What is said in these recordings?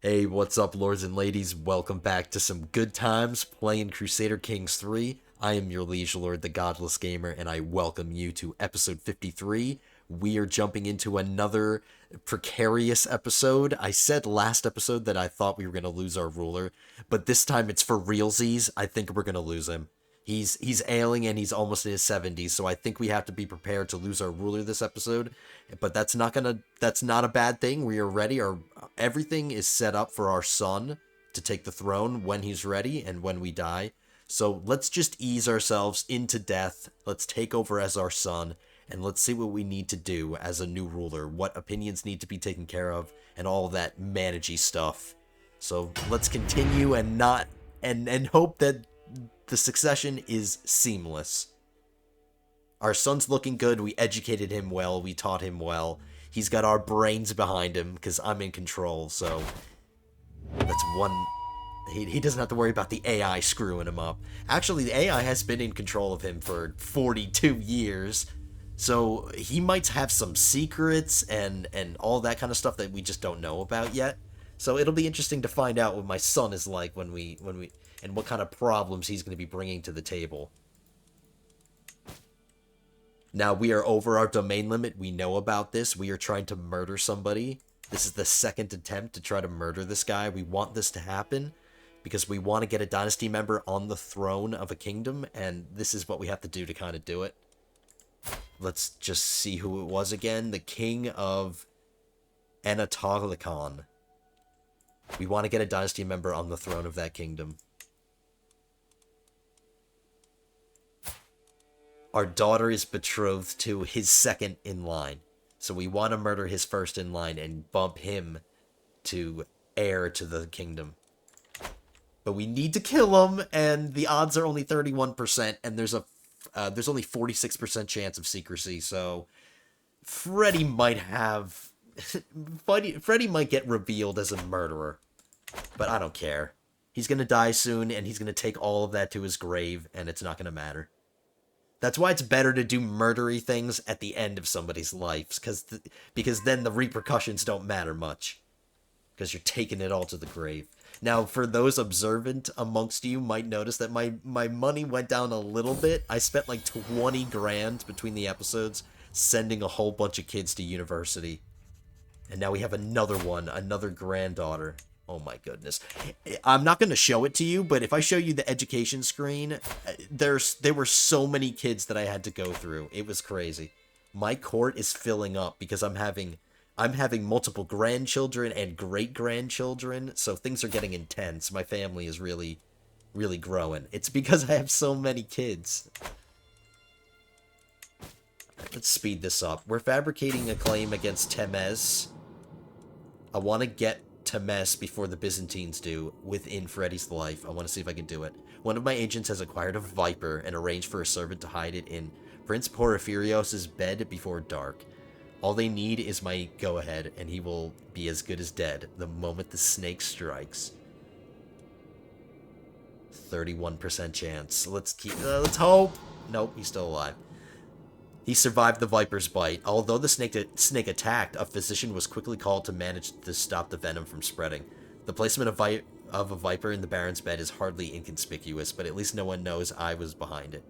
Hey, what's up, lords and ladies? Welcome back to some good times playing Crusader Kings 3. I am your liege lord, the Godless Gamer, and I welcome you to episode 53. We are jumping into another precarious episode. I said last episode that I thought we were going to lose our ruler, but this time it's for realsies. I think we're going to lose him. He's ailing and he's almost in his 70s, so I think we have to be prepared to lose our ruler this episode. But that's not a bad thing. We are ready. Everything is set up for our son to take the throne when he's ready and when we die. So let's just ease ourselves into death. Let's take over as our son, and let's see what we need to do as a new ruler, what opinions need to be taken care of, and all that managey stuff. So let's continue and not and hope that the succession is seamless. Our son's looking good. We educated him well. We taught him well. He's got our brains behind him because I'm in control. So that's one. He doesn't have to worry about the AI screwing him up. Actually, the AI has been in control of him for 42 years. So he might have some secrets and all that kind of stuff that we just don't know about yet. So it'll be interesting to find out what my son is like when we and what kind of problems he's going to be bringing to the table. Now, we are over our domain limit. We know about this. We are trying to murder somebody. This is the second attempt to try to murder this guy. We want this to happen because we want to get a dynasty member on the throne of a kingdom, and this is what we have to do to kind of do it. Let's just see who it was again. The king of Anatolikon. We want to get a dynasty member on the throne of that kingdom. Our daughter is betrothed to his second in line. So we want to murder his first in line and bump him to heir to the kingdom. But we need to kill him, and the odds are only 31%, and there's only 46% chance of secrecy, so Freddy might have... Freddy might get revealed as a murderer, but I don't care. He's going to die soon, and he's going to take all of that to his grave, and it's not going to matter. That's why it's better to do murdery things at the end of somebody's life, because then the repercussions don't matter much. Because you're taking it all to the grave. Now, for those observant amongst you might notice that my money went down a little bit. I spent like 20 grand between the episodes sending a whole bunch of kids to university. And now we have another one, another granddaughter. Oh my goodness. I'm not going to show it to you, but if I show you the education screen, there were so many kids that I had to go through. It was crazy. My court is filling up because I'm having multiple grandchildren and great-grandchildren, so things are getting intense. My family is really, really growing. It's because I have so many kids. Let's speed this up. We're fabricating a claim against Temez. I want to get Temez before the Byzantines do within Freddy's life. I want to see if I can do it. One of my agents has acquired a viper and arranged for a servant to hide it in Prince Porphyrios' bed before dark. All they need is my go-ahead, and he will be as good as dead the moment the snake strikes. 31% chance. Let's hope. Nope, he's still alive. He survived the viper's bite. Although the snake attacked, a physician was quickly called to manage to stop the venom from spreading. The placement of a viper in the Baron's bed is hardly inconspicuous, but at least no one knows I was behind it.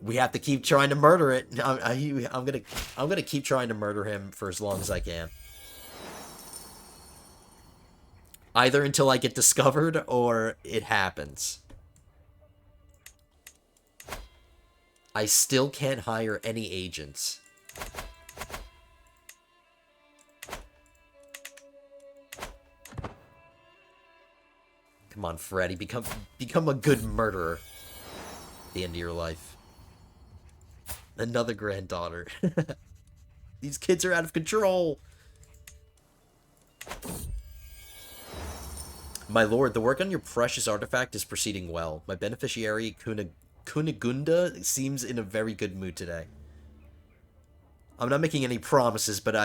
We have to keep trying to murder it. I'm gonna keep trying to murder him for as long as I can. Either until I get discovered or it happens. I still can't hire any agents. Come on, Freddy, become a good murderer at the end of your life. Another granddaughter. These kids are out of control. My lord, the work on your precious artifact is proceeding well. My beneficiary, Kunigunda, seems in a very good mood today. I'm not making any promises, but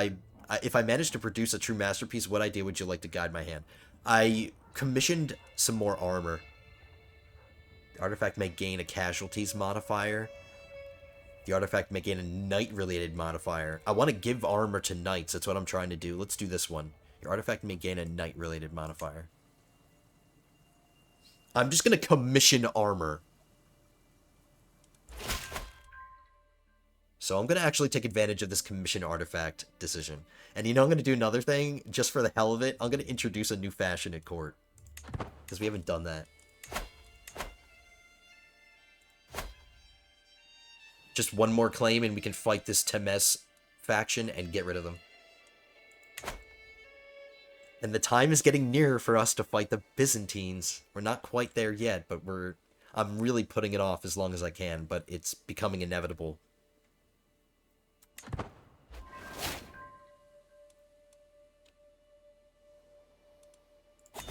if I manage to produce a true masterpiece, what idea would you like to guide my hand? I commissioned some more armor. The artifact may gain a casualties modifier. The artifact may gain a knight-related modifier. I want to give armor to knights. That's what I'm trying to do. Let's do this one. Your artifact may gain a knight-related modifier. I'm just gonna commission armor. So I'm gonna actually take advantage of this commission artifact decision. And you know I'm gonna do another thing, just for the hell of it. I'm gonna introduce a new fashion at court. Because we haven't done that. Just one more claim and we can fight this Temes faction and get rid of them. And the time is getting nearer for us to fight the Byzantines. We're not quite there yet, but I'm really putting it off as long as I can, but it's becoming inevitable.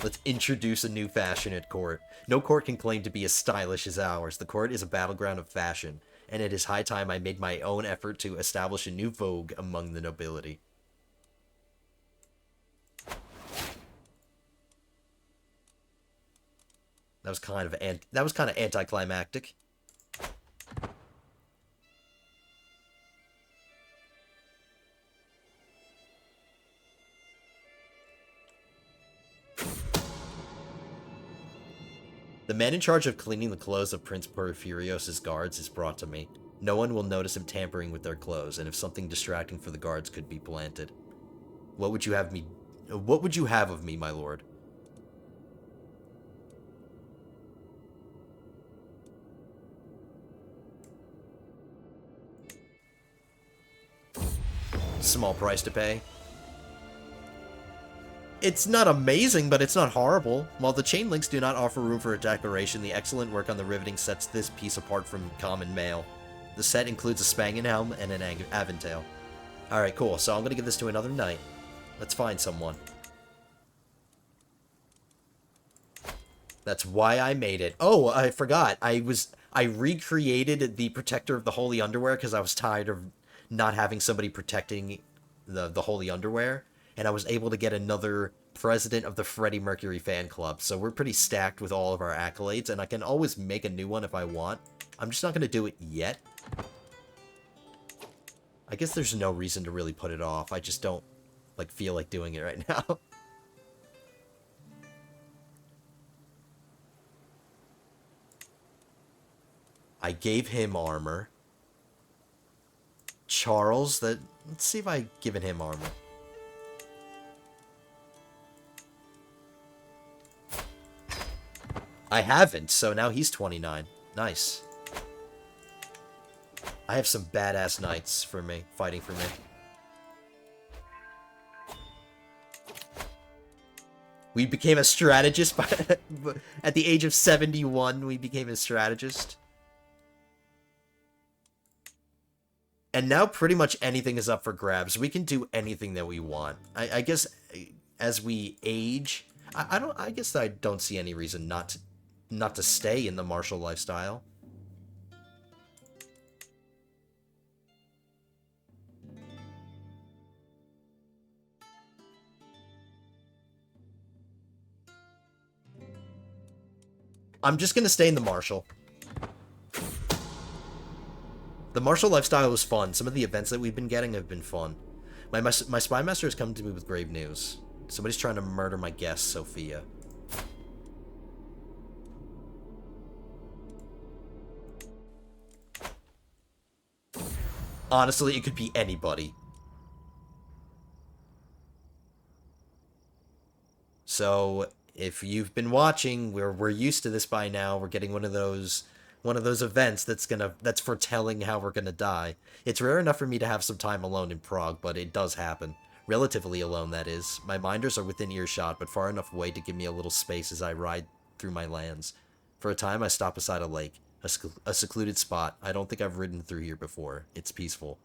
Let's introduce a new fashion at court. No court can claim to be as stylish as ours. The court is a battleground of fashion, and it is high time I made my own effort to establish a new vogue among the nobility. That was kind of anticlimactic. The man in charge of cleaning the clothes of Prince Porphyrios' guards is brought to me. No one will notice him tampering with their clothes, and if something distracting for the guards could be planted. What would you have of me, my lord? Small price to pay. It's not amazing, but it's not horrible. While the chain links do not offer room for a decoration, the excellent work on the riveting sets this piece apart from common mail. The set includes a Spangen helm and an Aventail. Alright, cool. So I'm going to give this to another knight. Let's find someone. That's why I made it. Oh, I forgot. I recreated the Protector of the Holy Underwear because I was tired of not having somebody protecting the Holy Underwear. And I was able to get another president of the Freddie Mercury fan club. So we're pretty stacked with all of our accolades, and I can always make a new one if I want. I'm just not going to do it yet. I guess there's no reason to really put it off. I just don't, feel like doing it right now. I gave him armor. Charles, let's see if I've given him armor. I haven't, so now he's 29. Nice. I have some badass knights for me, fighting for me. We became a strategist at the age of 71. We became a strategist. And now pretty much anything is up for grabs. We can do anything that we want. I guess as we age, I guess I don't see any reason not to stay in the martial lifestyle. I'm just gonna stay in the martial. The martial lifestyle was fun. Some of the events that we've been getting have been fun. My spy master has come to me with grave news. Somebody's trying to murder my guest, Sophia. Honestly, it could be anybody. So, if you've been watching, we're used to this by now. We're getting one of those events that's foretelling how we're gonna die. It's rare enough for me to have some time alone in Prague, but it does happen. Relatively alone, that is. My minders are within earshot, but far enough away to give me a little space as I ride through my lands. For a time, I stop beside a lake. A secluded spot. I don't think I've ridden through here before. It's peaceful.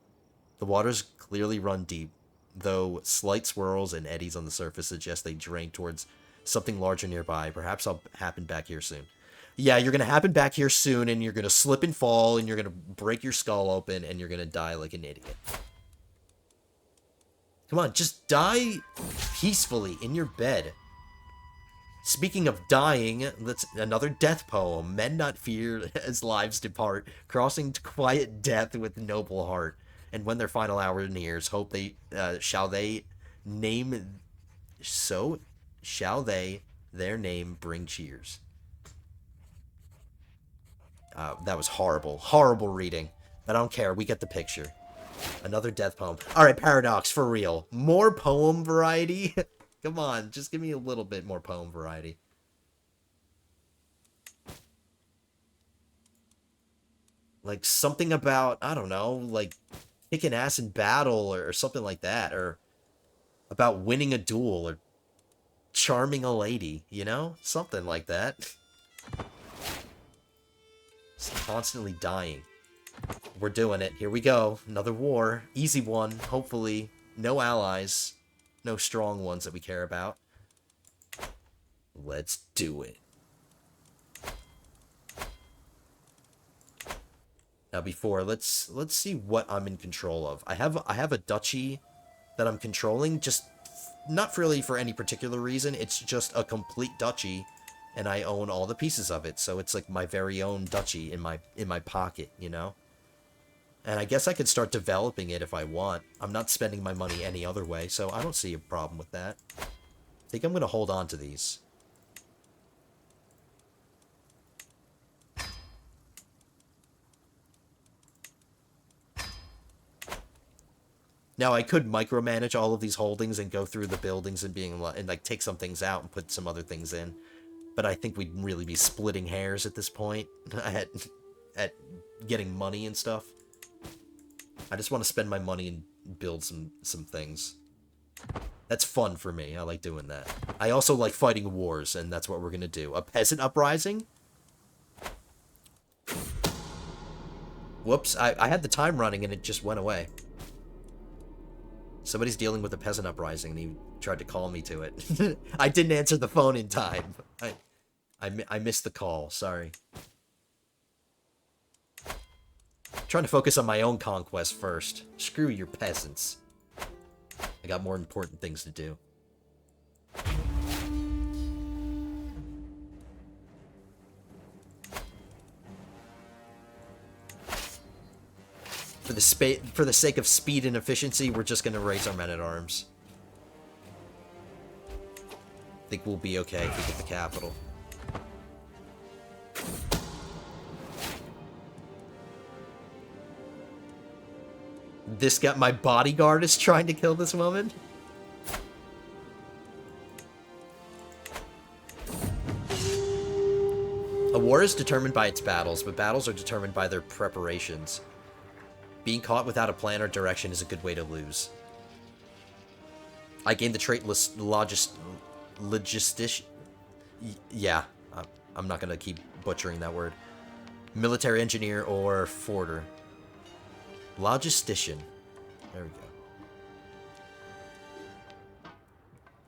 The waters clearly run deep, though slight swirls and eddies on the surface suggest they drain towards something larger nearby. Perhaps I'll happen back here soon. Yeah, you're going to happen back here soon, and you're going to slip and fall, and you're going to break your skull open, and you're going to die like an idiot. Come on, just die peacefully in your bed. Speaking of dying, that's another death poem. Men not fear as lives depart, crossing to quiet death with noble heart. And when their final hour nears, hope they shall so shall they their name bring cheers. That was horrible. Horrible reading. But I don't care. We get the picture. Another death poem. Alright, Paradox, for real. More poem variety? Come on, just give me a little bit more poem variety. Like, something about, I don't know, like, kicking ass in battle or something like that. Or about winning a duel or charming a lady, you know? Something like that. It's constantly dying. We're doing it. Here we go. Another war. Easy one, hopefully. No allies. No strong ones that we care about. Let's do it. Now before, let's see what I'm in control of. I have a duchy that I'm controlling, just not really for any particular reason. It's just a complete duchy, and I own all the pieces of it. So it's like my very own duchy in my pocket, you know? And I guess I could start developing it if I want. I'm not spending my money any other way, so I don't see a problem with that. I think I'm going to hold on to these. Now, I could micromanage all of these holdings and go through the buildings and like take some things out and put some other things in. But I think we'd really be splitting hairs at this point at getting money and stuff. I just want to spend my money and build some things. That's fun for me. I like doing that. I also like fighting wars, and that's what we're going to do. A peasant uprising? Whoops, I had the time running and it just went away. Somebody's dealing with a peasant uprising and he tried to call me to it. I didn't answer the phone in time. I missed the call, sorry. Trying to focus on my own conquest first. Screw your peasants. I got more important things to do. For the sake of speed and efficiency, we're just gonna raise our men-at-arms. I think we'll be okay if we get the capital. This guy, my bodyguard, is trying to kill this woman. A war is determined by its battles, but battles are determined by their preparations. Being caught without a plan or direction is a good way to lose. I gained the trait logistic. Yeah, I'm not gonna keep butchering that word. Military engineer or forder. Logistician. There we go.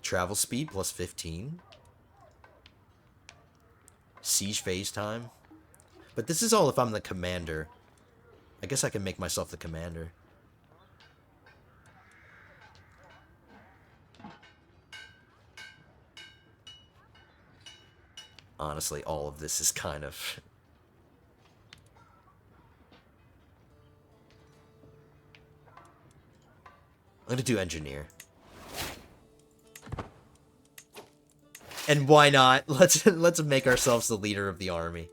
Travel speed plus 15. Siege phase time. But this is all if I'm the commander. I guess I can make myself the commander. Honestly, all of this is kind of... I'm gonna do engineer. And why not? Let's make ourselves the leader of the army.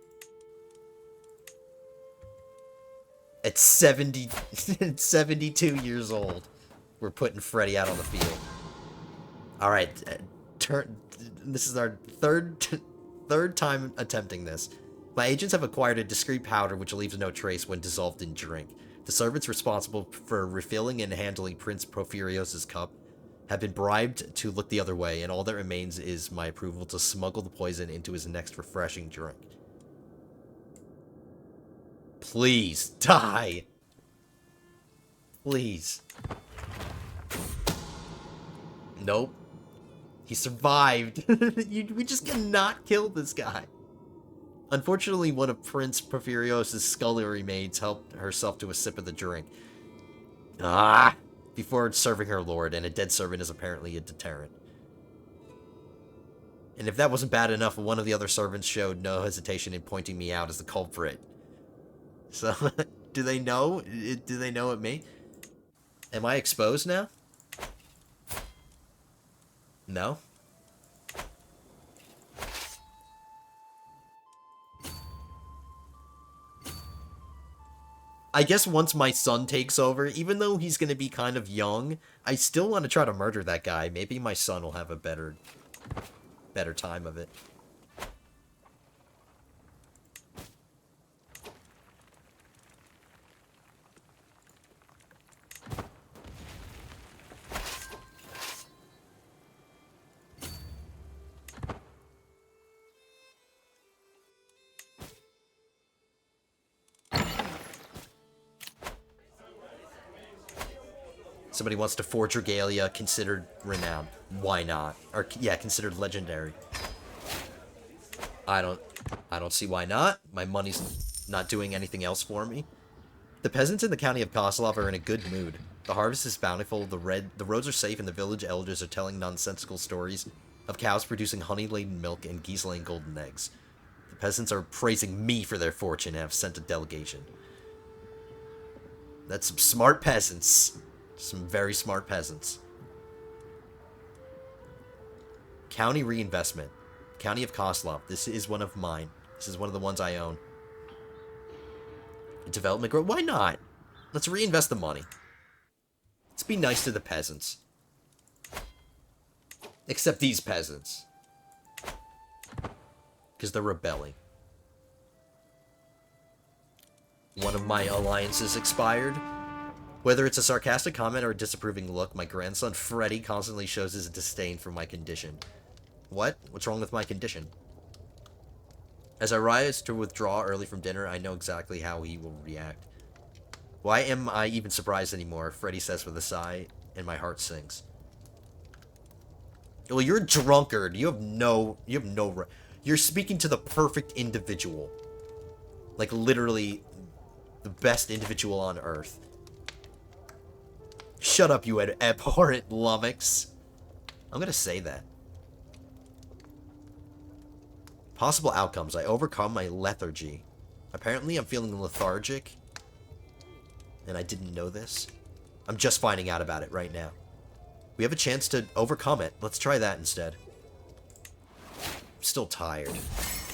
At 72 years old, we're putting Freddy out on the field. Alright, this is our third time attempting this. My agents have acquired a discreet powder which leaves no trace when dissolved in drink. The servants responsible for refilling and handling Prince Porphyrios' cup have been bribed to look the other way, and all that remains is my approval to smuggle the poison into his next refreshing drink. Please, die! Please. Nope. He survived. We just cannot kill this guy. Unfortunately, one of Prince Porphyrios' scullery maids helped herself to a sip of the drink. Before serving her lord, and a dead servant is apparently a deterrent. And if that wasn't bad enough, one of the other servants showed no hesitation in pointing me out as the culprit. So, do they know? Do they know it me? Am I exposed now? No? I guess once my son takes over, even though he's going to be kind of young, I still want to try to murder that guy. Maybe my son will have a better time of it. Somebody wants to forge regalia, considered renowned. Why not? Or, yeah, considered legendary. I don't see why not. My money's not doing anything else for me. The peasants in the county of Koslov are in a good mood. The harvest is bountiful, the roads are safe, and the village elders are telling nonsensical stories of cows producing honey-laden milk and geese laying golden eggs. The peasants are praising me for their fortune and have sent a delegation. That's some smart peasants. Some very smart peasants. County reinvestment. County of Koslov. This is one of mine. This is one of the ones I own. Development growth. Why not? Let's reinvest the money. Let's be nice to the peasants. Except these peasants. Because they're rebelling. One of my alliances expired. Whether it's a sarcastic comment or a disapproving look, my grandson Freddy constantly shows his disdain for my condition. What? What's wrong with my condition? As I rise to withdraw early from dinner, I know exactly how he will react. Why am I even surprised anymore? Freddy says with a sigh, and my heart sinks. Well, you're a drunkard. You're speaking to the perfect individual. Like, literally, the best individual on Earth. Shut up, you abhorrent lummox. I'm gonna say that. Possible outcomes. I overcome my lethargy. Apparently, I'm feeling lethargic. And I didn't know this. I'm just finding out about it right now. We have a chance to overcome it. Let's try that instead. I'm still tired.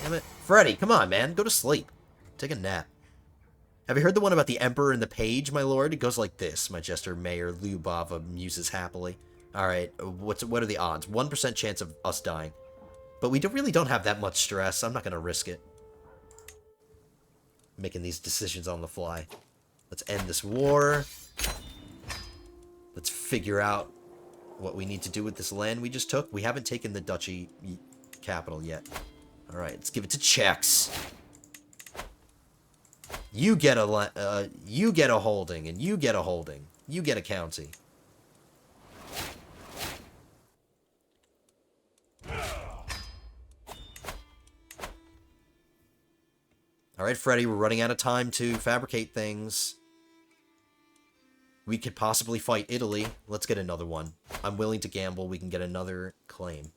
Damn it. Freddy, come on, man. Go to sleep. Take a nap. Have you heard the one about the Emperor and the Page, my lord? It goes like this. My jester, Mayor Lyubava, muses happily. Alright, what are the odds? 1% chance of us dying. But we really don't have that much stress. I'm not going to risk it. Making these decisions on the fly. Let's end this war. Let's figure out what we need to do with this land we just took. We haven't taken the duchy capital yet. Alright, let's give it to Czechs. You get a holding, and you get a holding. You get a county. Alright, Freddy, we're running out of time to fabricate things. We could possibly fight Italy. Let's get another one. I'm willing to gamble we can get another claim.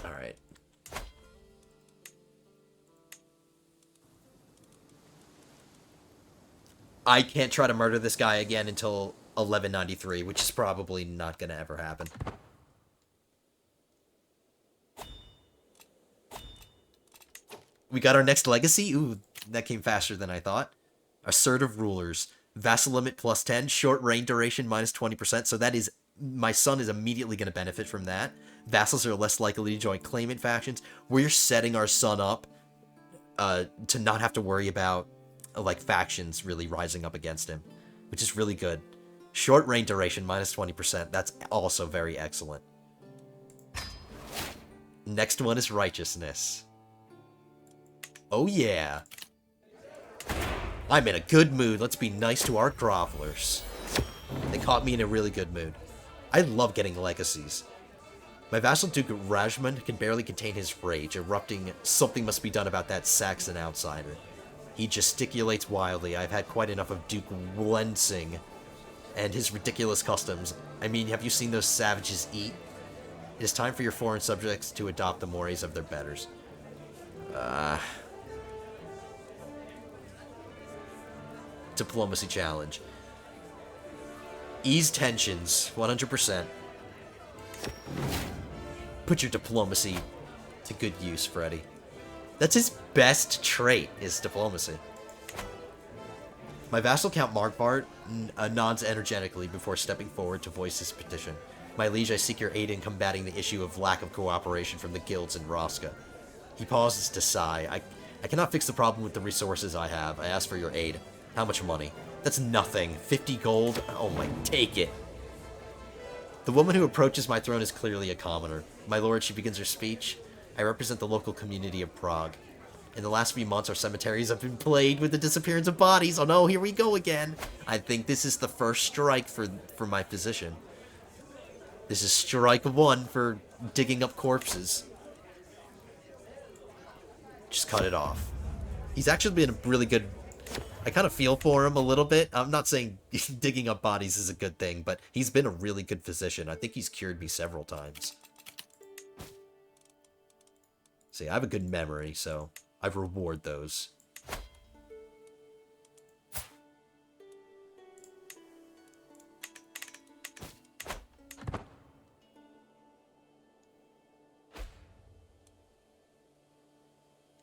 Alright. I can't try to murder this guy again until 1193, which is probably not going to ever happen. We got our next legacy? Ooh, that came faster than I thought. Assertive rulers. Vassal limit plus 10. Short reign duration minus 20%. So that is... My son is immediately going to benefit from that. Vassals are less likely to join claimant factions. We're setting our son up to not have to worry about like factions really rising up against him, which is really good. Short reign duration minus 20%. That's also very excellent. Next one is righteousness. Oh yeah. I'm in a good mood. Let's be nice to our grovelers. They caught me in a really good mood. I love getting legacies. My vassal Duke Rajmund can barely contain his rage, erupting, something must be done about that Saxon outsider. He gesticulates wildly. I've had quite enough of Duke Wlensing and his ridiculous customs. I mean, have you seen those savages eat? It is time for your foreign subjects to adopt the mores of their betters. diplomacy challenge. Ease tensions, 100%. Put your diplomacy to good use, Freddy. That's his best trait, is diplomacy. My vassal Count Markbart nods energetically before stepping forward to voice his petition. My liege, I seek your aid in combating the issue of lack of cooperation from the guilds in Roska. He pauses to sigh. I cannot fix the problem with the resources I have. I ask for your aid. How much money? That's nothing. 50 gold? Oh my, take it. The woman who approaches my throne is clearly a commoner. My lord, she begins her speech. I represent the local community of Prague. In the last few months, our cemeteries have been plagued with the disappearance of bodies. Oh no, here we go again. I think this is the first strike for my position. This is strike one for digging up corpses. Just cut it off. He's actually been a really good... I kind of feel for him a little bit. I'm not saying digging up bodies is a good thing, but he's been a really good physician. I think he's cured me several times. See, I have a good memory, so I reward those.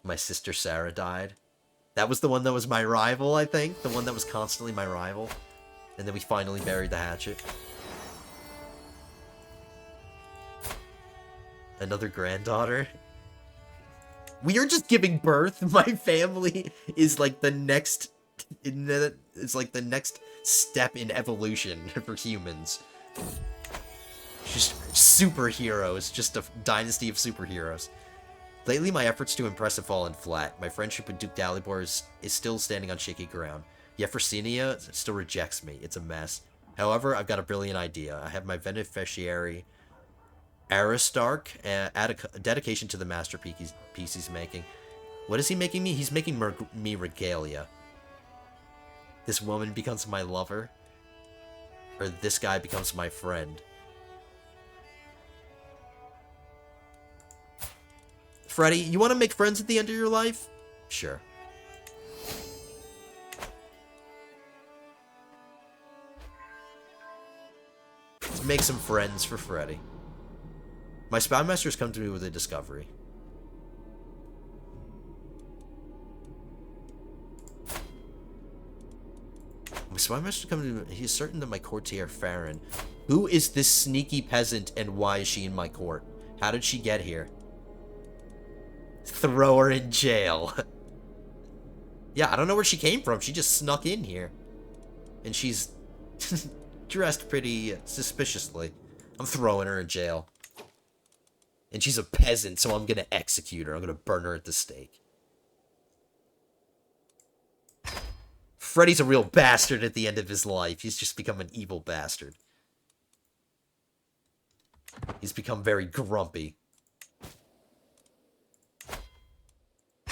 My sister Sarah died. That was the one that was my rival, I think. The one that was constantly my rival. And then we finally buried the hatchet. Another granddaughter. We are just giving birth. My family is like the next... It's like the next step in evolution for humans. Just superheroes. Just a dynasty of superheroes. Lately, my efforts to impress have fallen flat. My friendship with Duke Dalibor is still standing on shaky ground. Yefrosinia still rejects me. It's a mess. However, I've got a brilliant idea. I have my beneficiary, Aristarch, add a dedication to the masterpiece he's making. What is he making me? He's making me regalia. This woman becomes my lover. Or this guy becomes my friend. Freddy, you want to make friends at the end of your life? Sure. Let's make some friends for Freddy. My spymaster's come to me with a discovery. My spymaster's come to me. He is certain that my courtier Farron. Who is this sneaky peasant and why is she in my court? How did she get here? Throw her in jail. Yeah, I don't know where she came from. She just snuck in here. And she's dressed pretty suspiciously. I'm throwing her in jail. And she's a peasant, so I'm gonna execute her. I'm gonna burn her at the stake. Freddy's a real bastard at the end of his life. He's just become an evil bastard. He's become very grumpy.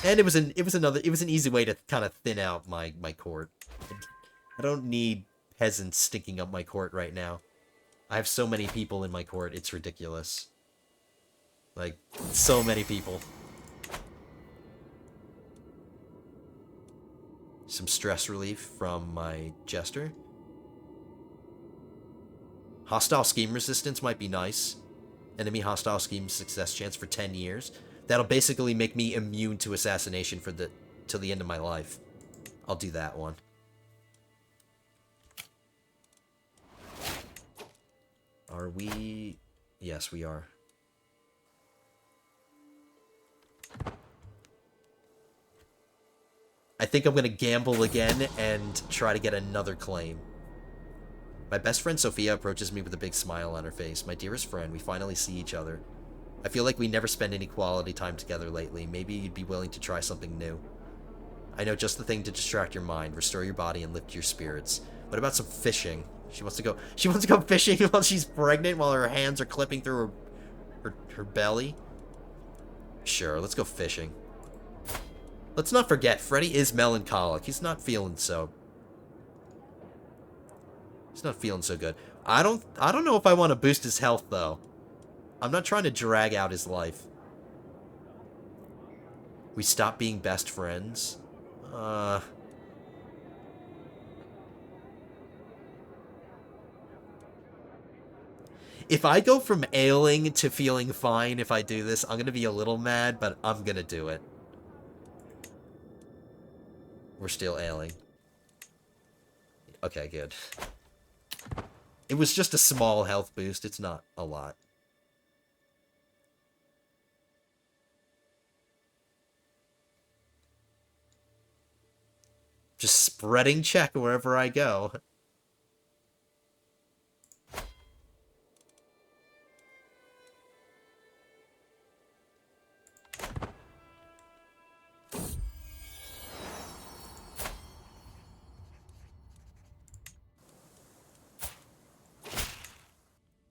And it was an easy way to kind of thin out my court. I don't need peasants stinking up my court right now. I have so many people in my court, it's ridiculous. Like, so many people. Some stress relief from my jester. Hostile scheme resistance might be nice. Enemy hostile scheme success chance for 10 years. That'll basically make me immune to assassination for till the end of my life. I'll do that one. Are we... Yes, we are. I think I'm going to gamble again and try to get another claim. My best friend Sophia approaches me with a big smile on her face. My dearest friend, we finally see each other. I feel like we never spend any quality time together lately. Maybe you'd be willing to try something new. I know just the thing to distract your mind, restore your body, and lift your spirits. What about some fishing? She wants to go fishing while she's pregnant, while her hands are clipping through her belly? Sure, let's go fishing. Let's not forget, Freddy is melancholic. He's not feeling so... He's not feeling so good. I don't know if I want to boost his health, though. I'm not trying to drag out his life. We stop being best friends? If I go from ailing to feeling fine if I do this, I'm gonna be a little mad, but I'm gonna do it. We're still ailing. Okay, good. It was just a small health boost. It's not a lot. Just spreading check wherever I go.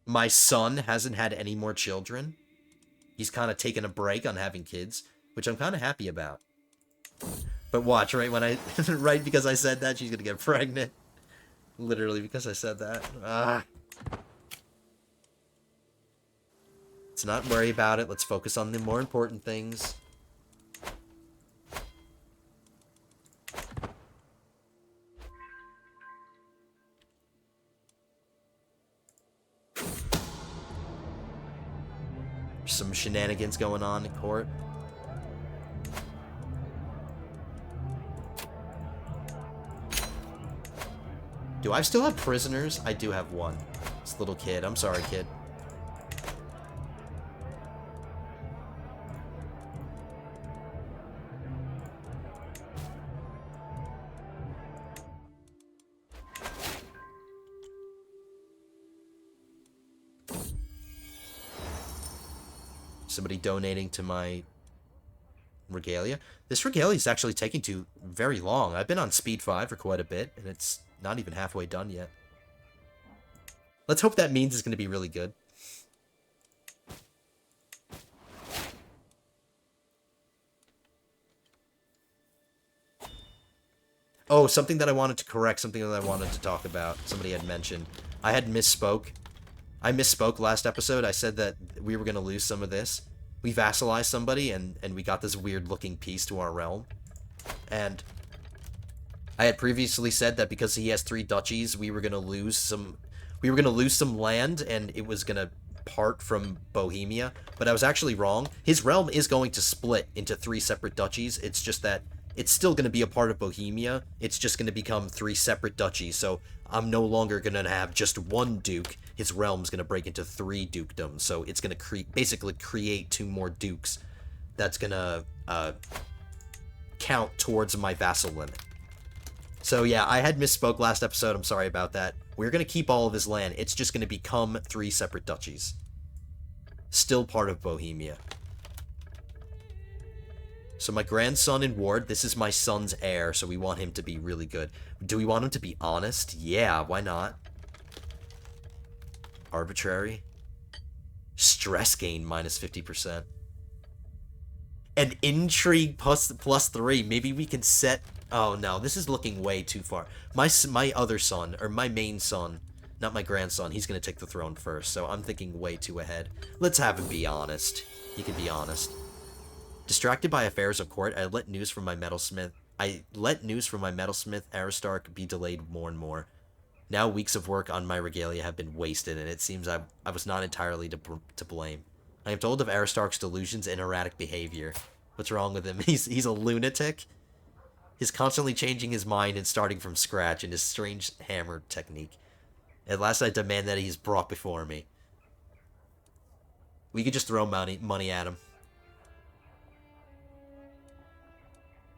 My son hasn't had any more children. He's kind of taken a break on having kids, which I'm kind of happy about. But watch, right when I, right because I said that, she's gonna get pregnant. Literally because I said that. Ah. Let's not worry about it. Let's focus on the more important things. There's some shenanigans going on in court. Do I still have prisoners? I do have one. This little kid. I'm sorry, kid. Somebody donating to my regalia. This regalia is actually taking too very long. I've been on speed 5 for quite a bit, and it's not even halfway done yet. Let's hope that means it's going to be really good. Oh, something that I wanted to correct, something that I wanted to talk about. Somebody had mentioned. I had misspoke. I misspoke last episode. I said that we were going to lose some of this. We vassalized somebody, and we got this weird-looking piece to our realm. And I had previously said that because he has 3 duchies, we were going to lose some land, and it was going to part from Bohemia. But I was actually wrong. His realm is going to split into 3 separate duchies. It's just that it's still going to be a part of Bohemia. It's just going to become 3 separate duchies. So I'm no longer going to have just 1 duke. His realm's going to break into 3 dukedoms. So it's going to basically create 2 more dukes. That's going to count towards my vassal limit. So yeah, I had misspoke last episode. I'm sorry about that. We're going to keep all of his land. It's just going to become 3 separate duchies. Still part of Bohemia. So my grandson in ward, this is my son's heir, so we want him to be really good. Do we want him to be honest? Yeah, why not? Arbitrary. Stress gain minus 50%. And intrigue plus 3. Maybe we can set... Oh no, this is looking way too far. My other son, or my main son, not my grandson, he's going to take the throne first, so I'm thinking way too ahead. Let's have him be honest. He can be honest. Distracted by affairs of court, I let news from my metalsmith Aristarch be delayed more and more. Now weeks of work on my regalia have been wasted, and it seems I was not entirely to blame. I am told of Aristarch's delusions and erratic behavior. What's wrong with him? He's a lunatic? He's constantly changing his mind and starting from scratch in his strange hammer technique. At last I demand that he is brought before me. We could just throw money at him.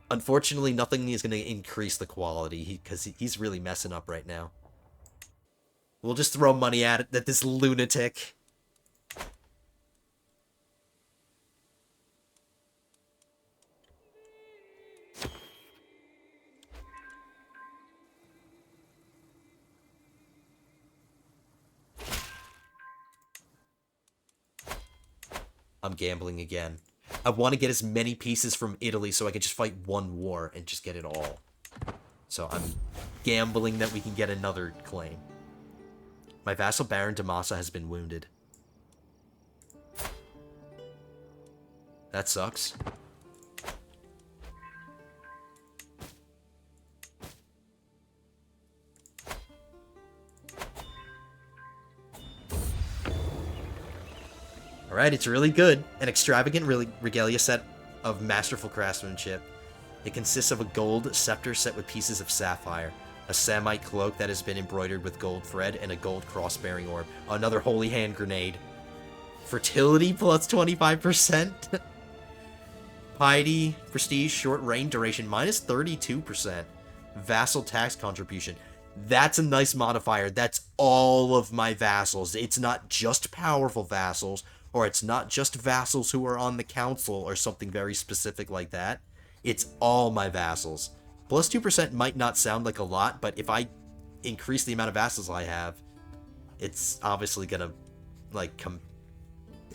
Unfortunately, nothing is going to increase the quality, because he's really messing up right now. We'll just throw money at it, at this lunatic. I'm gambling again. I want to get as many pieces from Italy so I can just fight 1 war and just get it all. So I'm gambling that we can get another claim. My vassal Baron Damasa has been wounded. That sucks. Alright, it's really good. An extravagant regalia set of masterful craftsmanship. It consists of a gold scepter set with pieces of sapphire, a samite cloak that has been embroidered with gold thread, and a gold cross-bearing orb. Another holy hand grenade. Fertility plus 25%. Piety, prestige, short reign duration minus 32%. Vassal tax contribution. That's a nice modifier. That's all of my vassals. It's not just powerful vassals, or it's not just vassals who are on the council, or something very specific like that. It's all my vassals. Plus 2% might not sound like a lot, but if I increase the amount of vassals I have, it's obviously gonna, like,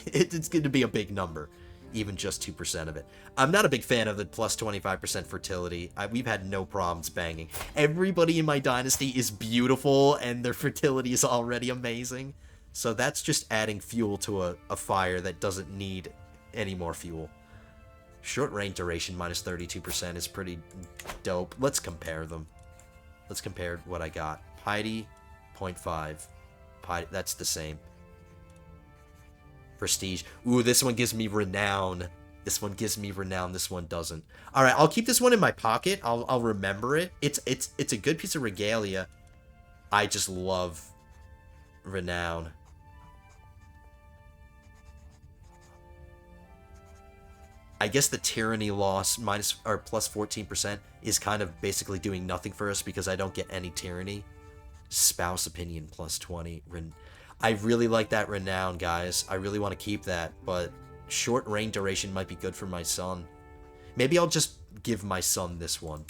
it's gonna be a big number. Even just 2% of it. I'm not a big fan of the plus 25% fertility. We've had no problems banging. Everybody in my dynasty is beautiful, and their fertility is already amazing. So that's just adding fuel to a fire that doesn't need any more fuel. Short reign duration minus 32% is pretty dope. Let's compare them. Let's compare what I got. Piety, 0.5. Piety, that's the same. Prestige. Ooh, this one gives me renown. This one gives me renown. This one doesn't. All right, I'll keep this one in my pocket. I'll remember it. It's a good piece of regalia. I just love renown. I guess the tyranny loss minus or plus 14% is kind of basically doing nothing for us because I don't get any tyranny. Spouse opinion plus 20. I really like that renown, guys. I really want to keep that, but short reign duration might be good for my son. Maybe I'll just give my son this one.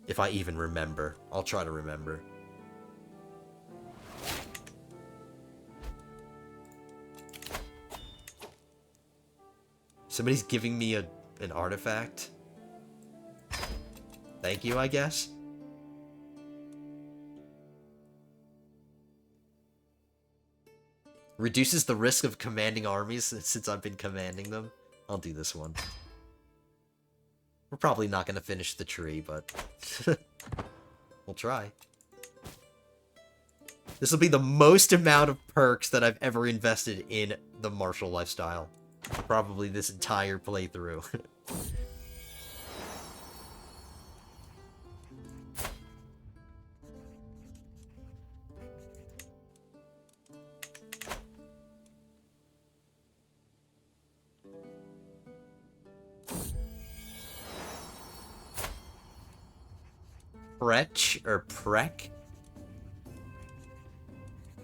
If I even remember. I'll try to remember. Somebody's giving me an artifact. Thank you, I guess. Reduces the risk of commanding armies since I've been commanding them. I'll do this one. We're probably not going to finish the tree, but we'll try. This will be the most amount of perks that I've ever invested in the martial lifestyle. Probably this entire playthrough. Prech or Prek?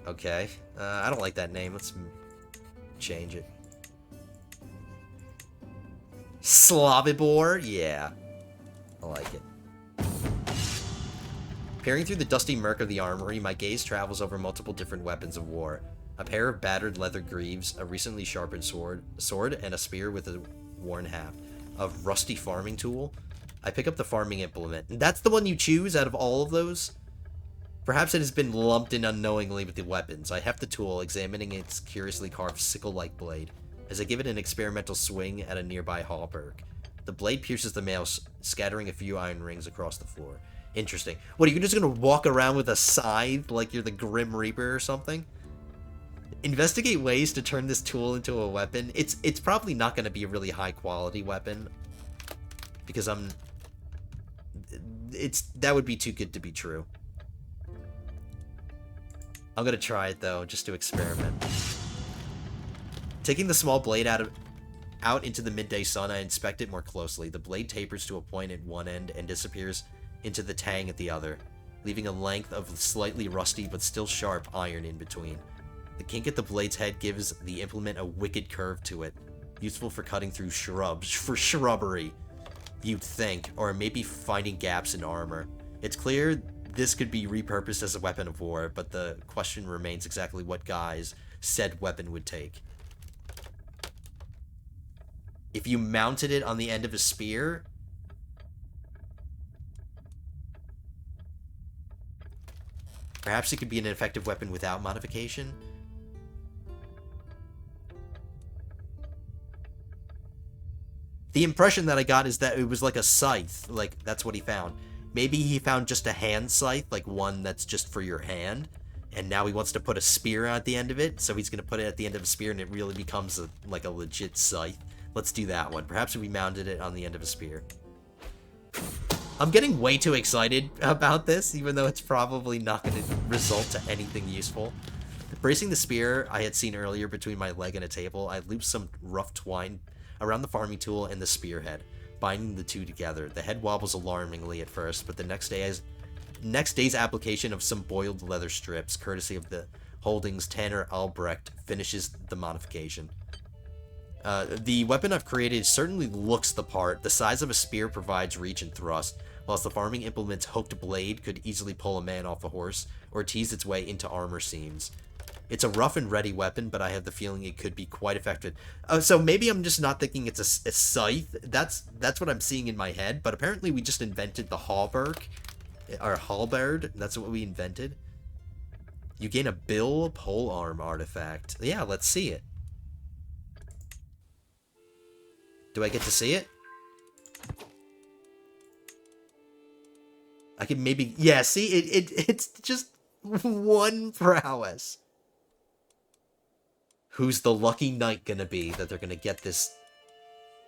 Okay. I don't like that name. Let's change it. Slavibor? Yeah. I like it. Peering through the dusty murk of the armory, my gaze travels over multiple different weapons of war. A pair of battered leather greaves, a recently sharpened sword, and a spear with a worn haft. A rusty farming tool. I pick up the farming implement. And that's the one you choose out of all of those? Perhaps it has been lumped in unknowingly with the weapons. I heft the tool, examining its curiously carved sickle-like blade, as I give it an experimental swing at a nearby hauberk. The blade pierces the mail, scattering a few iron rings across the floor. Interesting. What, are you just gonna walk around with a scythe like you're the Grim Reaper or something? Investigate ways to turn this tool into a weapon. It's probably not gonna be a really high-quality weapon, because that would be too good to be true. I'm gonna try it though, just to experiment. Taking the small blade out into the midday sun, I inspect it more closely. The blade tapers to a point at one end and disappears into the tang at the other, leaving a length of slightly rusty but still sharp iron in between. The kink at the blade's head gives the implement a wicked curve to it, useful for cutting through shrubbery, you'd think, or maybe finding gaps in armor. It's clear this could be repurposed as a weapon of war, but the question remains exactly what guise said weapon would take. If you mounted it on the end of a spear, perhaps it could be an effective weapon without modification. The impression that I got is that it was like a scythe, like that's what he found. Maybe he found just a hand scythe, like one that's just for your hand, And now he wants to put a spear at the end of it, so he's going to put it at the end of a spear, and it really becomes like a legit scythe. Let's do that one. Perhaps we mounted it on the end of a spear. I'm getting way too excited about this, even though it's probably not going to result to anything useful. Bracing the spear I had seen earlier between my leg and a table, I looped some rough twine around the farming tool and the spearhead, binding the two together. The head wobbles alarmingly at first, but the next day's application of some boiled leather strips, courtesy of the Holdings Tanner Albrecht, finishes the modification. The weapon I've created certainly looks the part. The size of a spear provides reach and thrust, whilst the farming implement's hooked blade could easily pull a man off a horse or tease its way into armor seams. It's a rough and ready weapon, but I have the feeling it could be quite effective. So maybe I'm just not thinking it's a scythe. That's what I'm seeing in my head, but apparently we just invented the halberd. Or halberd, that's what we invented. You gain a bill polearm artifact. Yeah, let's see it. Do I get to see it? I can maybe... Yeah, see? It's just one prowess. Who's the lucky knight gonna be that they're gonna get this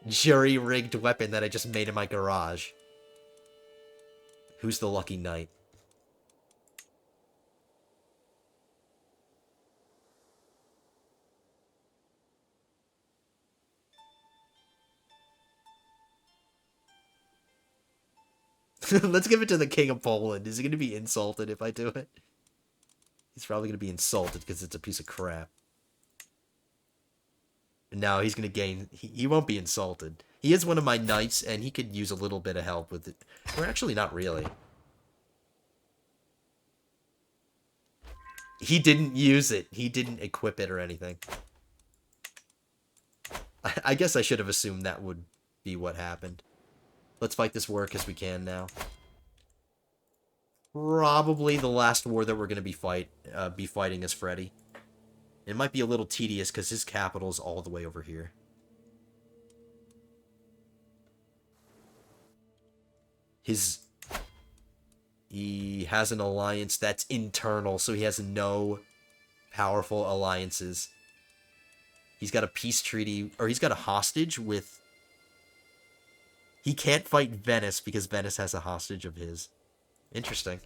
jury-rigged weapon that I just made in my garage? Who's the lucky knight? Let's give it to the King of Poland. Is he going to be insulted if I do it? He's probably going to be insulted because it's a piece of crap. No, he's going to gain... He won't be insulted. He is one of my knights, and he could use a little bit of help with it. Or actually, not really. He didn't use it. He didn't equip it or anything. I guess I should have assumed that would be what happened. Let's fight this war as we can now. Probably the last war that we're going to be fighting is Freddy. It might be a little tedious because his capital is all the way over here. He has an alliance that's internal, so he has no powerful alliances. He's got a peace treaty, or he's got a hostage with... He can't fight Venice because Venice has a hostage of his. Interesting.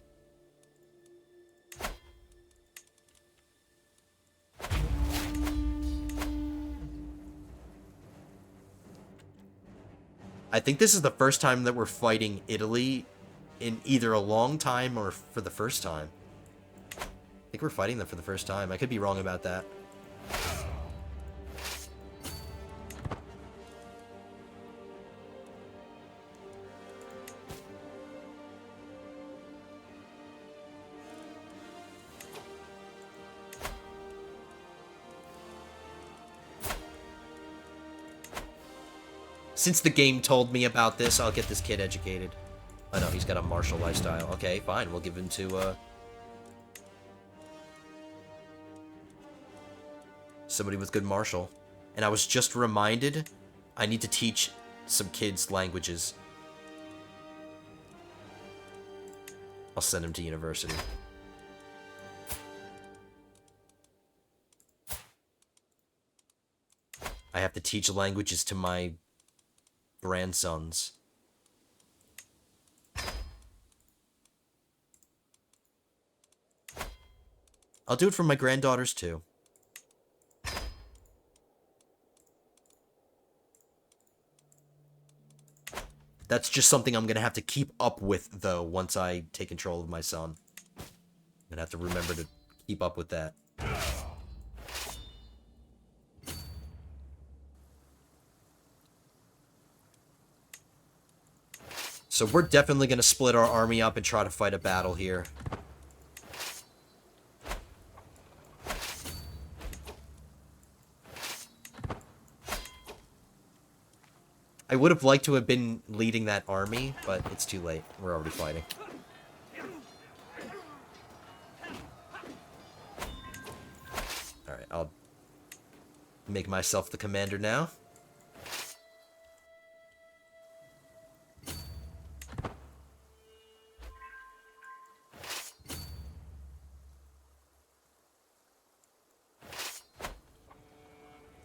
I think this is the first time that we're fighting Italy in either a long time or for the first time. I think we're fighting them for the first time. I could be wrong about that. Since the game told me about this, I'll get this kid educated. Oh no, he's got a martial lifestyle. Okay, fine. We'll give him to, somebody with good martial. And I was just reminded I need to teach some kids languages. I'll send him to university. I have to teach languages to my grandsons. I'll do it for my granddaughters too. That's just something I'm gonna have to keep up with, though, once I take control of my son. I'm gonna have to remember to keep up with that. So we're definitely going to split our army up and try to fight a battle here. I would have liked to have been leading that army, but it's too late. We're already fighting. Alright, I'll make myself the commander now.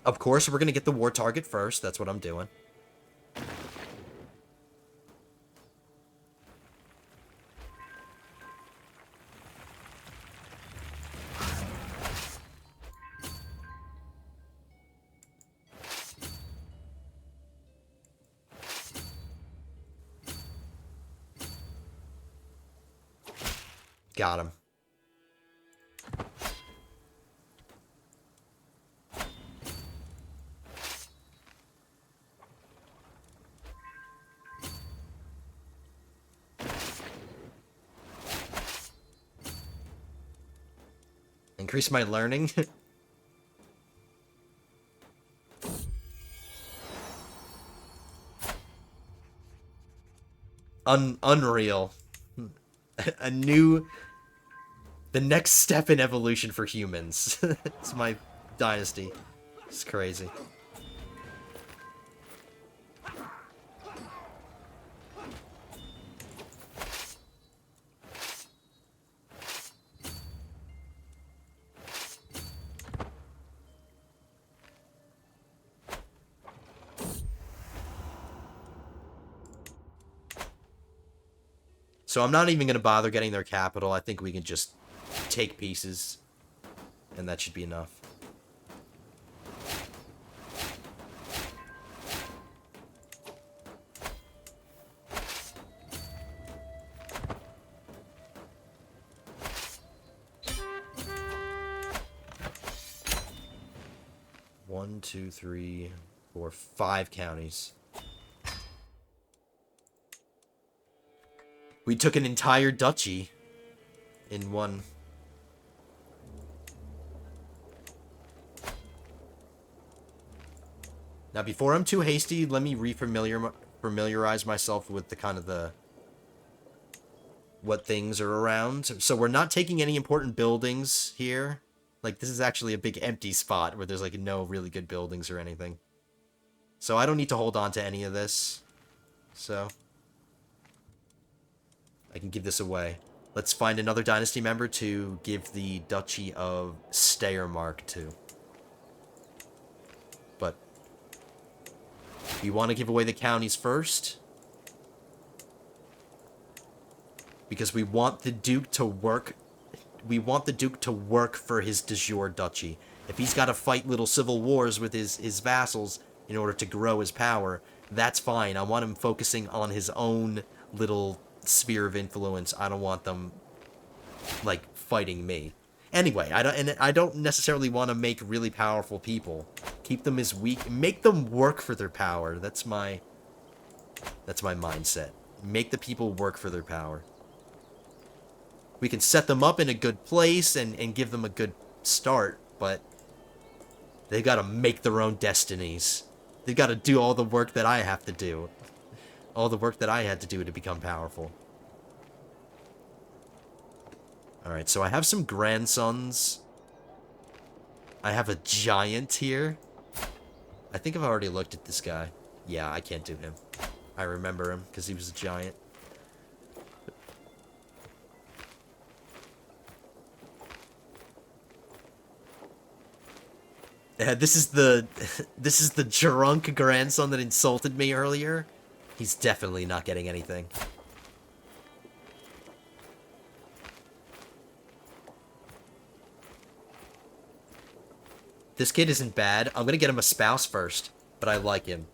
Of course, we're going to get the war target first. That's what I'm doing. Got him. Increase my learning. Unreal. The next step in evolution for humans. It's my dynasty. It's crazy. So I'm not even going to bother getting their capital. I think we can just take pieces, and that should be enough. One, two, three, four, 5 counties. We took an entire duchy in one. Now, before I'm too hasty, let me familiarize myself with the kind of what things are around. So we're not taking any important buildings here. Like, this is actually a big empty spot where there's, like, no really good buildings or anything. So I don't need to hold on to any of this. So I can give this away. Let's find another dynasty member to give the Duchy of Steiermark to. But we want to give away the counties first, because we want the Duke to work. We want the Duke to work for his de jure duchy. If he's got to fight little civil wars with his vassals in order to grow his power, that's fine. I want him focusing on his own little sphere of influence. I don't want them, like, fighting me. Anyway, I don't necessarily want to make really powerful people. Keep them as weak. Make them work for their power. That's my mindset. Make the people work for their power. We can set them up in a good place and give them a good start, but they've got to make their own destinies. They've got to do all the work that I have to do. All the work that I had to do to become powerful. Alright, so I have some grandsons. I have a giant here. I think I've already looked at this guy. Yeah, I can't do him. I remember him because he was a giant. This is the drunk grandson that insulted me earlier. He's definitely not getting anything. This kid isn't bad. I'm gonna get him a spouse first, but I like him.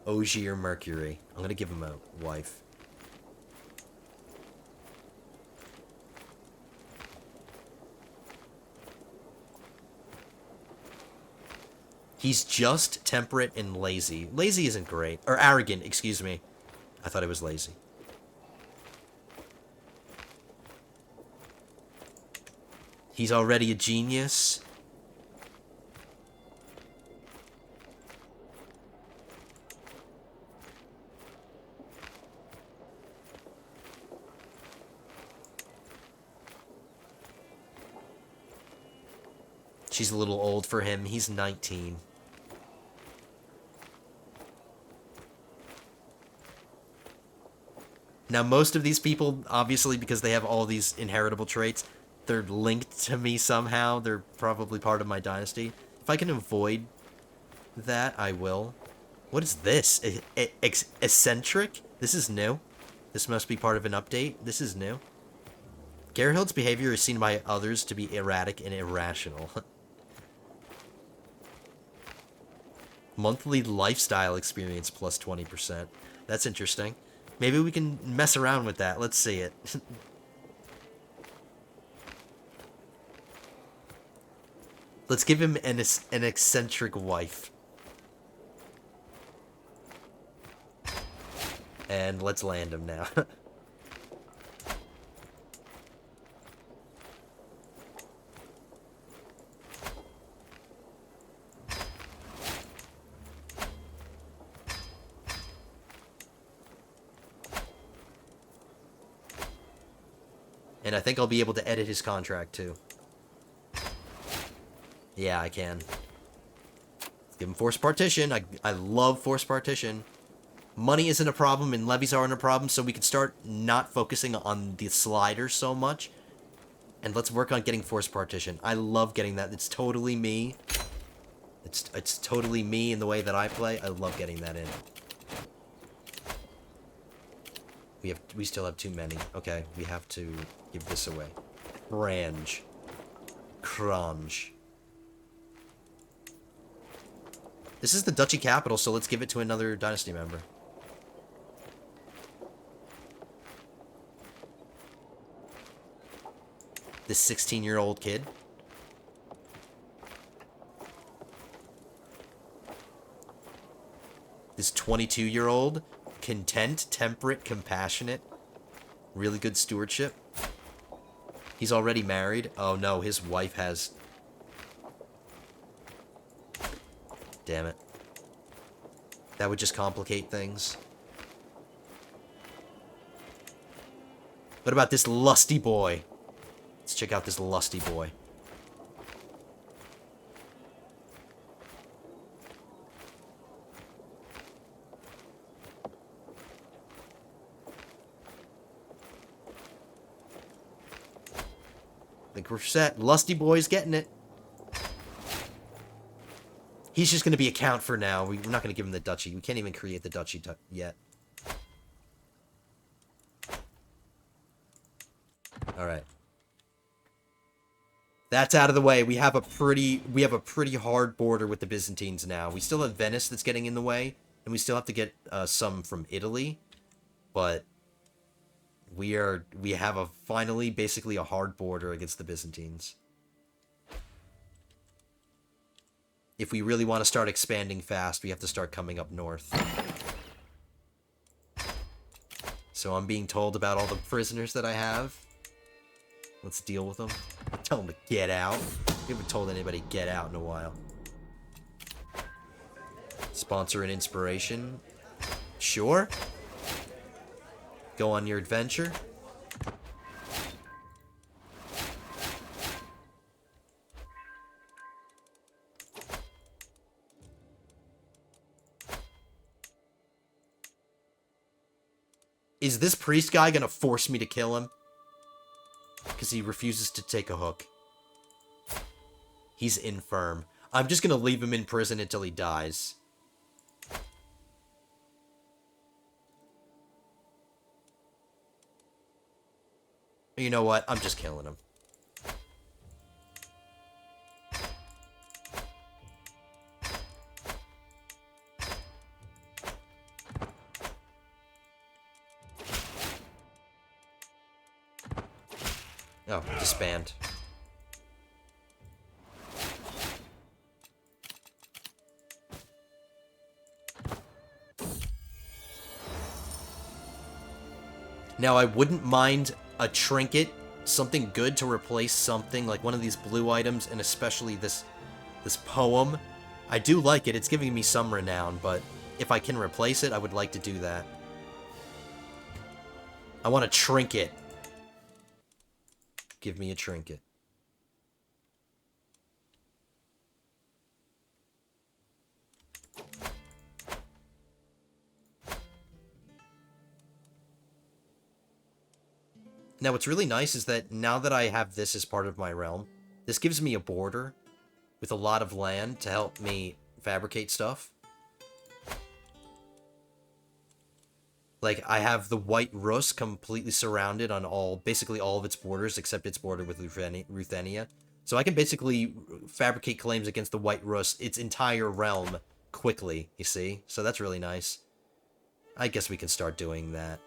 Ogier Mercury. I'm gonna give him a wife. He's just temperate and lazy. Lazy isn't great. Or arrogant, excuse me. I thought it was lazy. He's already a genius. She's a little old for him. He's 19. Now, most of these people, obviously, because they have all these inheritable traits, they're linked to me somehow. They're probably part of my dynasty. If I can avoid that, I will. What is this? Eccentric? This is new. This must be part of an update. This is new. Gerhild's behavior is seen by others to be erratic and irrational. Monthly lifestyle experience plus 20%. That's interesting. Maybe we can mess around with that. Let's see it. Let's give him an eccentric wife. And let's land him now. And I think I'll be able to edit his contract, too. Yeah, I can. Let's give him forced partition. I love forced partition. Money isn't a problem, and levies aren't a problem, so we can start not focusing on the slider so much. And let's work on getting forced partition. I love getting that. It's totally me. It's totally me in the way that I play. I love getting that in. We still have too many. Okay, we have to give this away. Crange. Crange. This is the duchy capital, so let's give it to another dynasty member. This 16-year-old kid. This 22-year-old. Content, temperate, compassionate. Really good stewardship. He's already married. Oh no, his wife has... Damn it. That would just complicate things. What about this lusty boy? Let's check out this lusty boy. I think we're set. Lusty boy's getting it. He's just going to be a count for now. We're not going to give him the duchy. We can't even create the duchy yet. Alright. That's out of the way. We have a pretty hard border with the Byzantines now. We still have Venice that's getting in the way, and we still have to get some from Italy. But we have finally basically a hard border against the Byzantines. If we really want to start expanding fast, we have to start coming up north. So I'm being told about all the prisoners that I have. Let's deal with them. Tell them to get out. We haven't told anybody to get out in a while. Sponsor an inspiration. Sure. Go on your adventure. Is this priest guy gonna force me to kill him? Because he refuses to take a hook. He's infirm. I'm just gonna leave him in prison until he dies. You know what? I'm just killing him. Oh, disband. Now, I wouldn't mind a trinket, something good to replace something, like one of these blue items, and especially this poem. I do like it. It's giving me some renown, but if I can replace it, I would like to do that. I want a trinket. Give me a trinket. Now, what's really nice is that now that I have this as part of my realm, this gives me a border with a lot of land to help me fabricate stuff. Like, I have the White Rus completely surrounded on basically all of its borders, except its border with Ruthenia. So I can basically fabricate claims against the White Rus, its entire realm, quickly, you see? So that's really nice. I guess we can start doing that.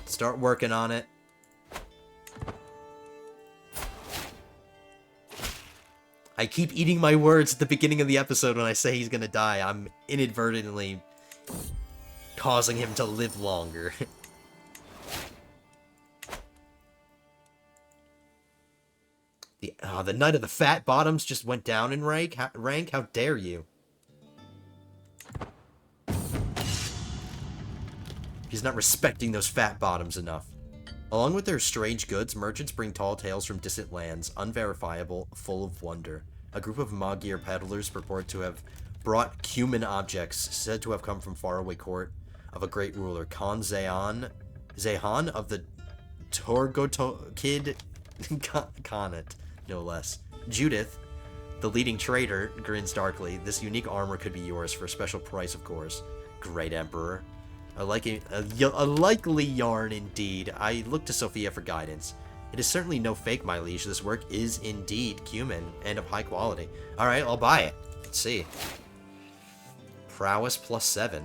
Start working on it. I keep eating my words at the beginning of the episode when I say he's gonna die. I'm inadvertently causing him to live longer. The Knight of the Fat Bottoms just went down in rank? How dare you? He's not respecting those fat bottoms enough. Along with their strange goods, merchants bring tall tales from distant lands, unverifiable, full of wonder. A group of Magyar peddlers purport to have brought cumin objects, said to have come from faraway court of a great ruler, Khan Zehan of the Torgotokid Khanate, no less. Judith, the leading trader, grins darkly. This unique armor could be yours for a special price, of course. Great Emperor. A likely yarn indeed. I look to Sophia for guidance. It is certainly no fake, my liege. This work is indeed cumin, and of high quality. Alright, I'll buy it. Let's see. Prowess +7.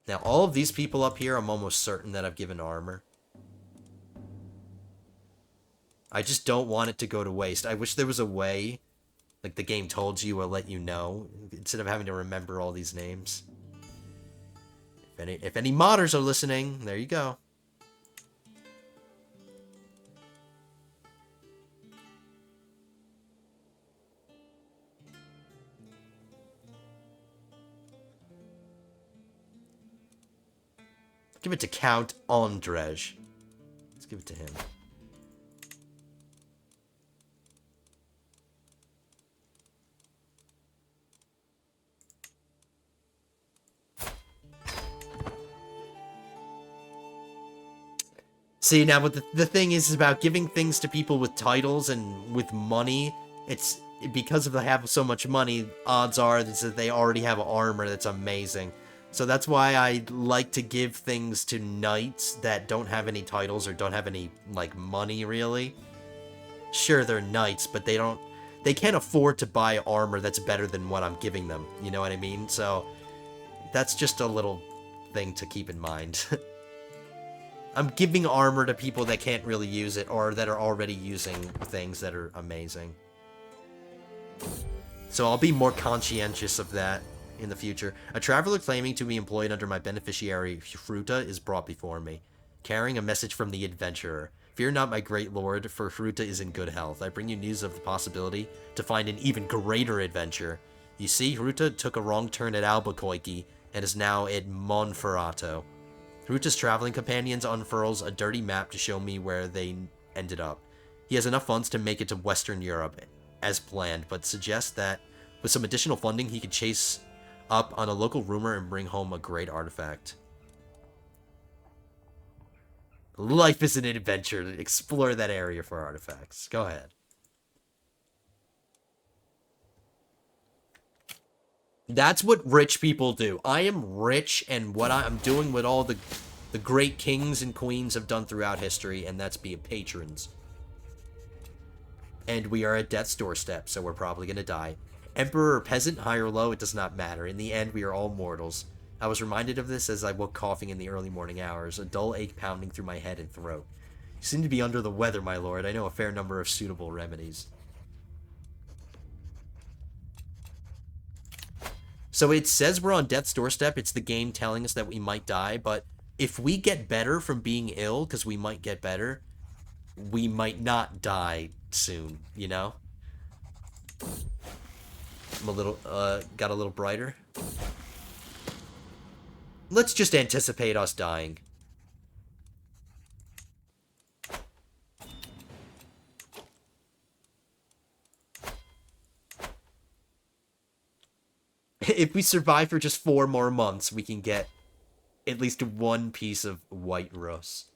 Now, all of these people up here, I'm almost certain that I've given armor. I just don't want it to go to waste. I wish there was a way, like the game told you or let you know, instead of having to remember all these names. If any modders are listening, there you go. Give it to Count Andrzej. Let's give it to him. See, now what the thing is about giving things to people with titles and with money, it's because of they have so much money, odds are that they already have armor that's amazing. So that's why I like to give things to knights that don't have any titles or don't have any, like, money, really. Sure, they're knights, but they can't afford to buy armor that's better than what I'm giving them, you know what I mean? So, that's just a little thing to keep in mind. I'm giving armor to people that can't really use it, or that are already using things that are amazing. So I'll be more conscientious of that in the future. A traveler claiming to be employed under my beneficiary, Fruta, is brought before me, carrying a message from the adventurer. Fear not, my great lord, for Fruta is in good health. I bring you news of the possibility to find an even greater adventure. You see, Fruta took a wrong turn at Albuquerque, and is now at Monferrato. Fruta's traveling companions unfurls a dirty map to show me where they ended up. He has enough funds to make it to Western Europe, as planned, but suggests that with some additional funding he could chase up on a local rumor and bring home a great artifact. Life is an adventure. Explore that area for artifacts. Go ahead. That's what rich people do. I am rich, and what I'm doing what all the great kings and queens have done throughout history, and that's being patrons. And we are at death's doorstep, so we're probably going to die. Emperor or peasant, high or low, it does not matter. In the end, we are all mortals. I was reminded of this as I woke coughing in the early morning hours, a dull ache pounding through my head and throat. You seem to be under the weather, my lord. I know a fair number of suitable remedies. So it says we're on death's doorstep. It's the game telling us that we might die, but if we get better from being ill, because we might get better, we might not die soon, you know? I'm a little, got a little brighter. Let's just anticipate us dying. If we survive for just 4 more months, we can get at least 1 piece of white Rus.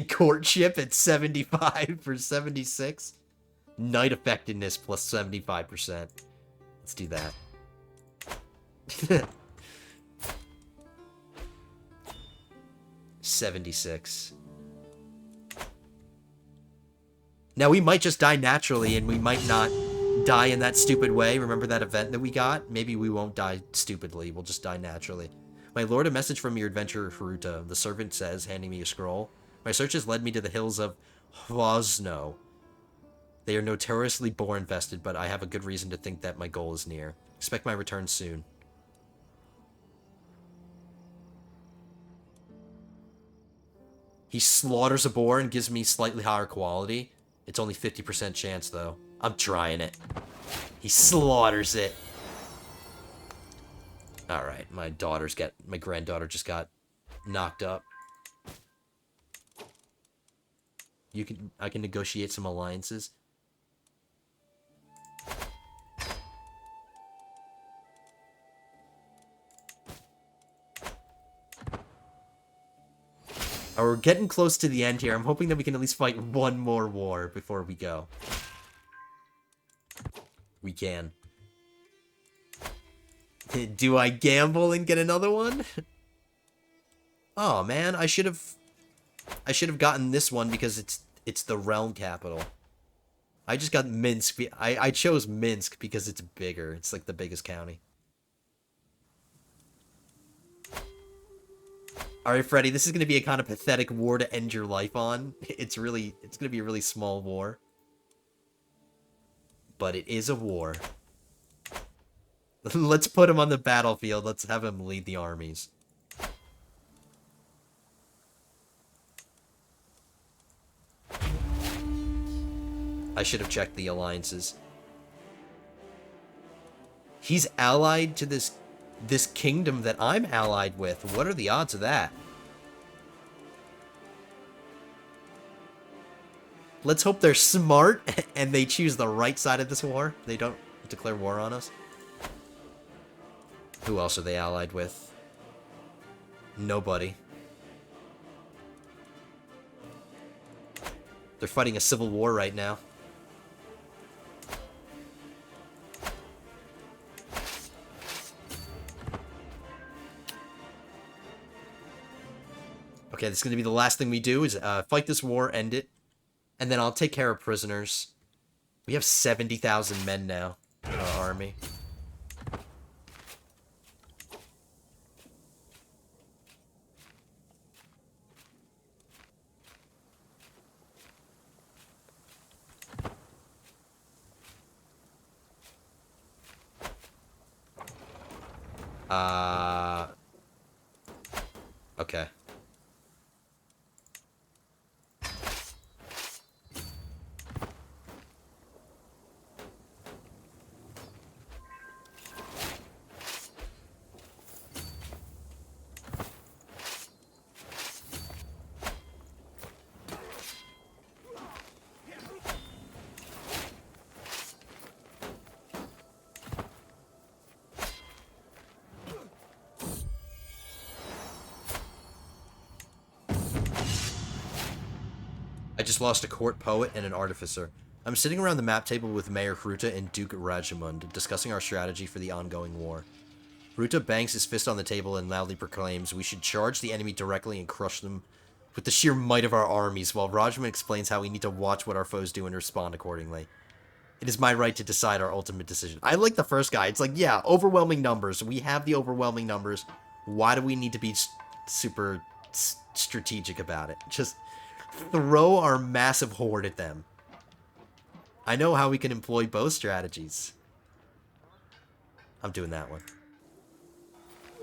Courtship at 75 for 76. Night effectiveness plus 75%. Let's do that. 76. Now, we might just die naturally, and we might not die in that stupid way. Remember that event that we got? Maybe we won't die stupidly. We'll just die naturally. My lord, a message from your adventurer, Haruta. The servant says, handing me a scroll. My searches led me to the hills of Hwazno. They are notoriously boar-infested, but I have a good reason to think that my goal is near. Expect my return soon. He slaughters a boar and gives me slightly higher quality. It's only 50% chance, though. I'm trying it. He slaughters it. Alright, my granddaughter just got knocked up. I can negotiate some alliances. Oh, we're getting close to the end here. I'm hoping that we can at least fight 1 more war before we go. We can. Do I gamble and get another one? Oh man, I should have gotten this one because it's the realm capital. I just got Minsk. I chose Minsk because it's bigger. It's like the biggest county. Alright, Freddy, this is going to be a kind of pathetic war to end your life on. It's going to be a really small war. But it is a war. Let's put him on the battlefield. Let's have him lead the armies. I should have checked the alliances. He's allied to this kingdom that I'm allied with. What are the odds of that? Let's hope they're smart and they choose the right side of this war. They don't declare war on us. Who else are they allied with? Nobody. They're fighting a civil war right now. Okay, this is going to be the last thing we do is fight this war, end it, and then I'll take care of prisoners. We have 70,000 men now in our army. Okay. I just lost a court poet and an artificer. I'm sitting around the map table with Mayor Hruta and Duke Rajamund, discussing our strategy for the ongoing war. Hruta bangs his fist on the table and loudly proclaims we should charge the enemy directly and crush them with the sheer might of our armies, while Rajamund explains how we need to watch what our foes do and respond accordingly. It is my right to decide our ultimate decision. I like the first guy. It's like, yeah, overwhelming numbers. We have the overwhelming numbers. Why do we need to be super strategic about it? Just throw our massive horde at them. I know how we can employ both strategies. I'm doing that one.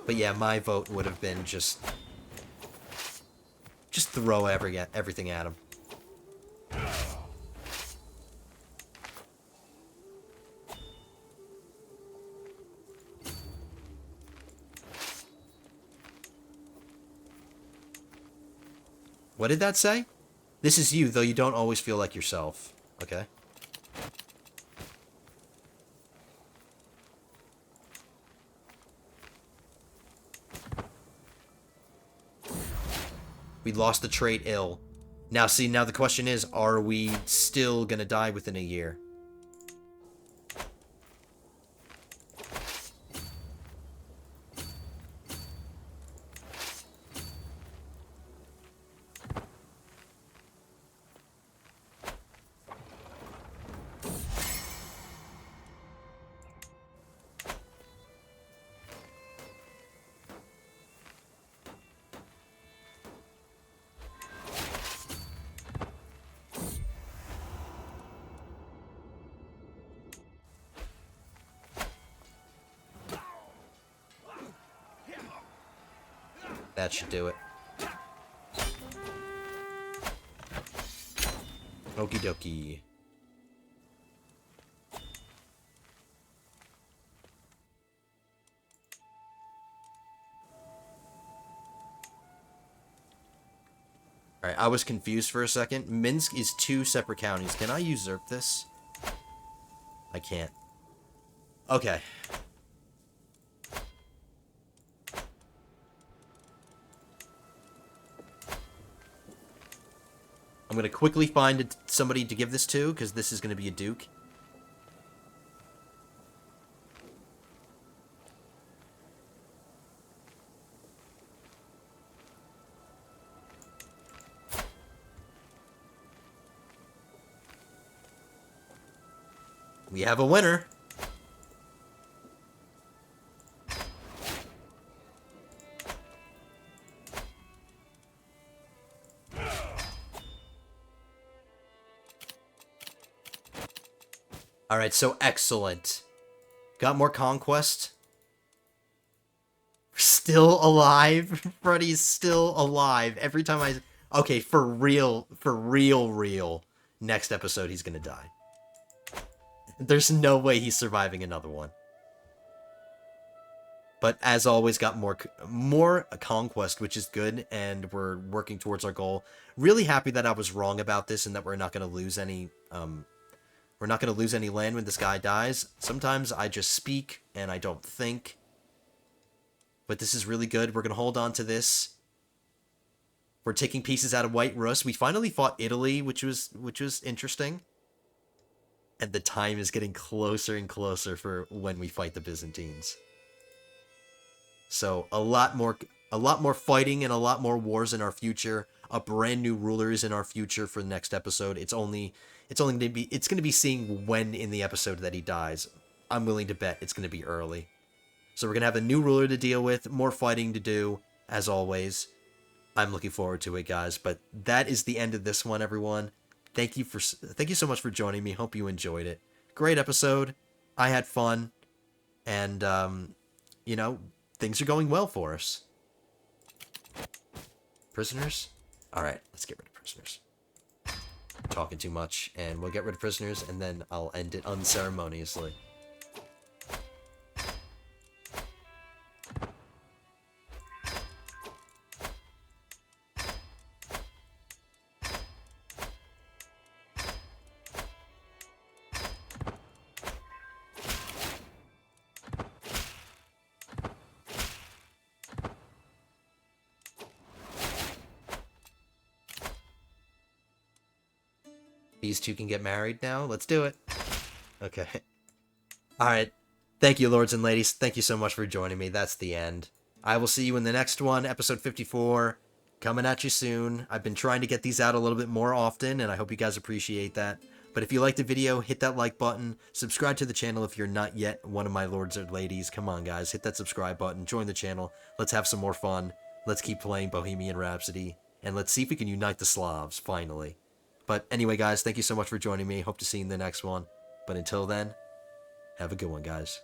But yeah, my vote would have been just throw everything at him. What did that say? This is you, though you don't always feel like yourself. Okay. We lost the trait ill. Now, see, now the question is, are we still gonna die within a year? That should do it. Okie dokie. Alright, I was confused for a second. Minsk is 2 separate counties. Can I usurp this? I can't. Okay. I'm gonna quickly find somebody to give this to, because this is gonna be a duke. We have a winner. Alright, so excellent. Got more conquest. Still alive? Freddy's still alive. Every time I... Okay, for real. Next episode, he's gonna die. There's no way he's surviving another one. But as always, got more conquest, which is good, and we're working towards our goal. Really happy that I was wrong about this and that we're not going to lose any... we're not going to lose any land when this guy dies. Sometimes I just speak and I don't think. But this is really good. We're going to hold on to this. We're taking pieces out of White Rus. We finally fought Italy, which was interesting. And the time is getting closer and closer for when we fight the Byzantines. So a lot more fighting and a lot more wars in our future. A brand new ruler is in our future for the next episode. It's going to be seeing when in the episode that he dies. I'm willing to bet it's going to be early. So we're going to have a new ruler to deal with, more fighting to do, as always. I'm looking forward to it, guys. But that is the end of this one, everyone. Thank you so much for joining me. Hope you enjoyed it. Great episode. I had fun. And, you know, things are going well for us. Prisoners? Alright, let's get rid of prisoners. Talking too much, and we'll get rid of prisoners, and then I'll end it unceremoniously. These two can get married now? Let's do it. Okay. Alright. Thank you, lords and ladies. Thank you so much for joining me. That's the end. I will see you in the next one, episode 54. Coming at you soon. I've been trying to get these out a little bit more often, and I hope you guys appreciate that. But if you liked the video, hit that like button. Subscribe to the channel if you're not yet one of my lords or ladies. Come on, guys. Hit that subscribe button. Join the channel. Let's have some more fun. Let's keep playing Bohemian Rhapsody. And let's see if we can unite the Slavs, finally. But anyway, guys, thank you so much for joining me. Hope to see you in the next one. But until then, have a good one, guys.